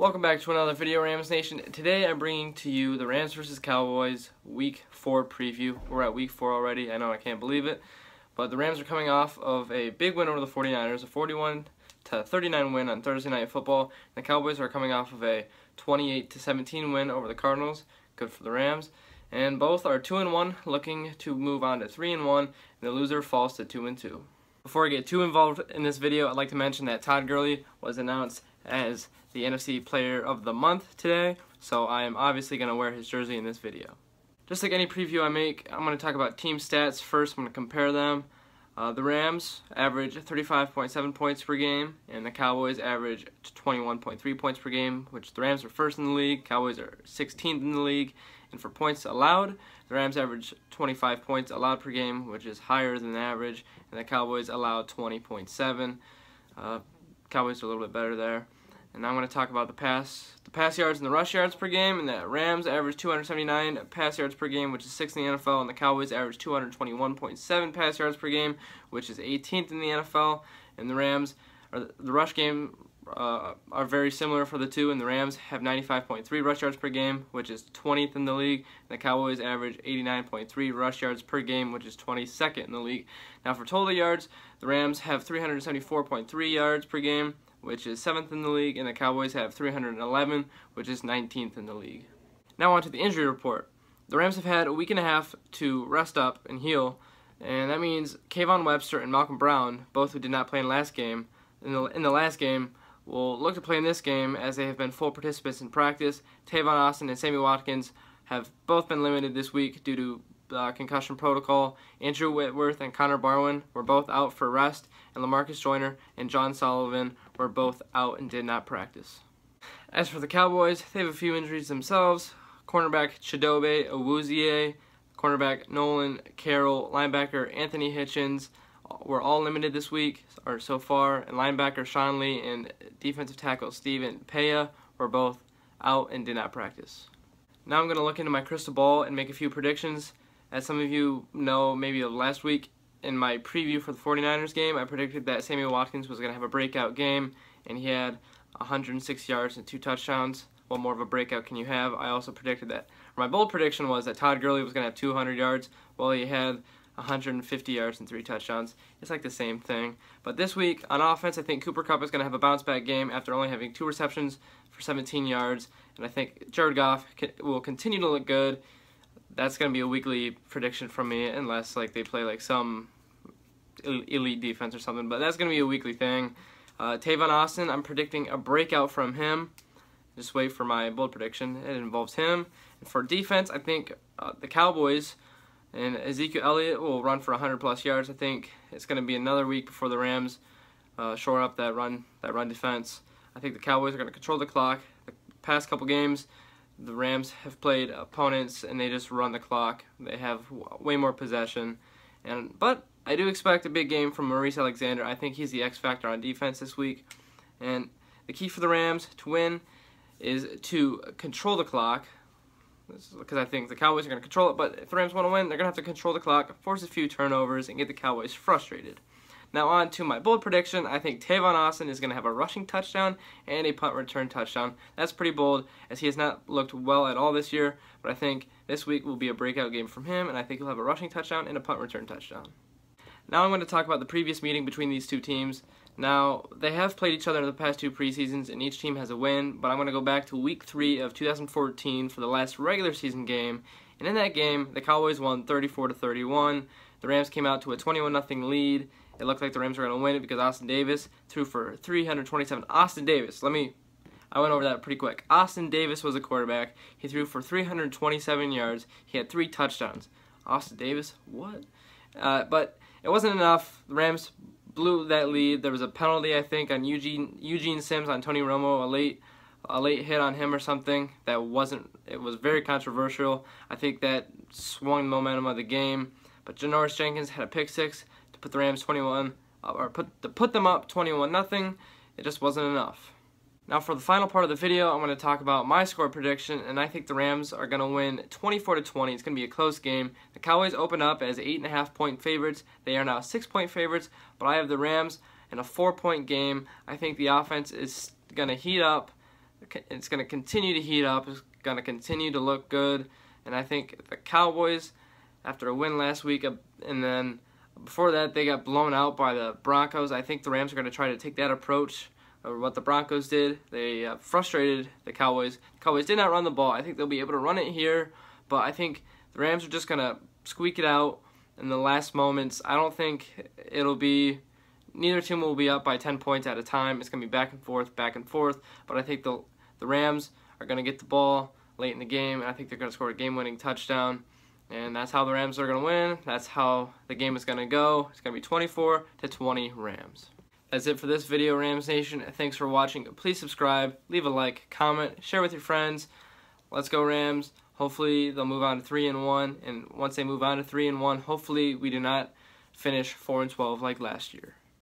Welcome back to another video, Rams Nation. Today I'm bringing to you the Rams vs. Cowboys Week 4 preview. We're at Week 4 already. I know, I can't believe it. But the Rams are coming off of a big win over the 49ers, a 41-39 win on Thursday Night Football. The Cowboys are coming off of a 28-17 win over the Cardinals. Good for the Rams. And both are 2-1, looking to move on to 3-1, and the loser falls to 2-2. Before I get too involved in this video, I'd like to mention that Todd Gurley was announced as the NFC Player of the Month today, so I am obviously going to wear his jersey in this video. Just like any preview I make, I'm going to talk about team stats first. I'm going to compare them. The Rams average 35.7 points per game, and the Cowboys average 21.3 points per game, which the Rams are first in the league, Cowboys are 16th in the league. And for points allowed, the Rams average 25 points allowed per game, which is higher than the average, and the Cowboys allow 20.7. Cowboys are a little bit better there. And now I'm going to talk about the pass yards and the rush yards per game, and the Rams average 279 pass yards per game, which is 6th in the NFL, and the Cowboys average 221.7 pass yards per game, which is 18th in the NFL. And the Rams, the rush game are very similar for the two, and the Rams have 95.3 rush yards per game, which is 20th in the league, and the Cowboys average 89.3 rush yards per game, which is 22nd in the league. Now for total yards, the Rams have 374.3 yards per game, which is 7th in the league, and the Cowboys have 311, which is 19th in the league. Now on to the injury report. The Rams have had a week and a half to rest up and heal, and that means Kayvon Webster and Malcolm Brown, both who did not play in the last game, will look to play in this game as they have been full participants in practice. Tavon Austin and Sammy Watkins have both been limited this week due to concussion protocol. Andrew Whitworth and Connor Barwin were both out for rest, and LaMarcus Joyner and John Sullivan were both out and did not practice. As for the Cowboys, they have a few injuries themselves. Cornerback Chidobe Awuzie, cornerback Nolan Carroll, linebacker Anthony Hitchens were all limited this week, or so far, and linebacker Sean Lee and defensive tackle Steven Peya were both out and did not practice. Now I'm going to look into my crystal ball and make a few predictions. As some of you know, maybe last week in my preview for the 49ers game, I predicted that Sammy Watkins was going to have a breakout game, and he had 106 yards and 2 touchdowns. What more of a breakout can you have? I also predicted that, my bold prediction was that Todd Gurley was going to have 200 yards. Well, he had 150 yards and 3 touchdowns. It's like the same thing. But this week, on offense, I think Cooper Kupp is going to have a bounce-back game after only having 2 receptions for 17 yards. And I think Jared Goff will continue to look good. That's going to be a weekly prediction from me, unless they play some elite defense or something. But that's going to be a weekly thing. Tavon Austin, I'm predicting a breakout from him. Just wait for my bold prediction. It involves him. And for defense, I think the Cowboys and Ezekiel Elliott will run for 100+ yards. I think it's going to be another week before the Rams shore up that run defense. I think the Cowboys are going to control the clock. The past couple games, the Rams have played opponents and they just run the clock. They have way more possession. But I do expect a big game from Maurice Alexander. I think he's the X factor on defense this week. And the key for the Rams to win is to control the clock, because I think the Cowboys are going to control it, but if the Rams want to win, they're going to have to control the clock, force a few turnovers, and get the Cowboys frustrated. Now on to my bold prediction. I think Tavon Austin is going to have a rushing touchdown and a punt return touchdown. That's pretty bold, as he has not looked well at all this year, but I think this week will be a breakout game from him, and I think he'll have a rushing touchdown and a punt return touchdown. Now I'm going to talk about the previous meeting between these two teams. Now, they have played each other in the past 2 preseasons, and each team has a win, but I'm going to go back to Week 3 of 2014 for the last regular season game, and in that game, the Cowboys won 34-31. The Rams came out to a 21-0 lead. It looked like the Rams were going to win it because Austin Davis threw for 327. Austin Davis, I went over that pretty quick. Austin Davis was a quarterback. He threw for 327 yards. He had 3 touchdowns. Austin Davis, what? But it wasn't enough. The Rams blew that lead. There was a penalty, I think, on Eugene Sims on Tony Romo, a late hit on him or something. It was very controversial. I think that swung the momentum of the game. But Janoris Jenkins had a pick 6 to put the Rams put them up 21-0. It just wasn't enough. Now for the final part of the video, I'm going to talk about my score prediction, and I think the Rams are going to win 24-20. It's going to be a close game. The Cowboys open up as 8.5-point favorites. They are now 6-point favorites, but I have the Rams in a 4-point game. I think the offense is going to heat up. it's going to continue to heat up. It's going to continue to look good. And I think the Cowboys, after a win last week, and then before that they got blown out by the Broncos, I think the Rams are going to try to take that approach of what the Broncos did. They frustrated the Cowboys. The Cowboys did not run the ball. I think they'll be able to run it here, but I think the Rams are just going to squeak it out in the last moments. I don't think it'll be, neither team will be up by 10 points at a time. It's going to be back and forth, but I think the Rams are going to get the ball late in the game, and I think they're going to score a game-winning touchdown, and that's how the Rams are going to win. That's how the game is going to go. It's going to be 24-20 Rams. That's it for this video, Rams Nation. Thanks for watching. Please subscribe, leave a like, comment, share with your friends. Let's go Rams. Hopefully they'll move on to 3-1, and once they move on to 3-1, hopefully we do not finish 4-12 like last year.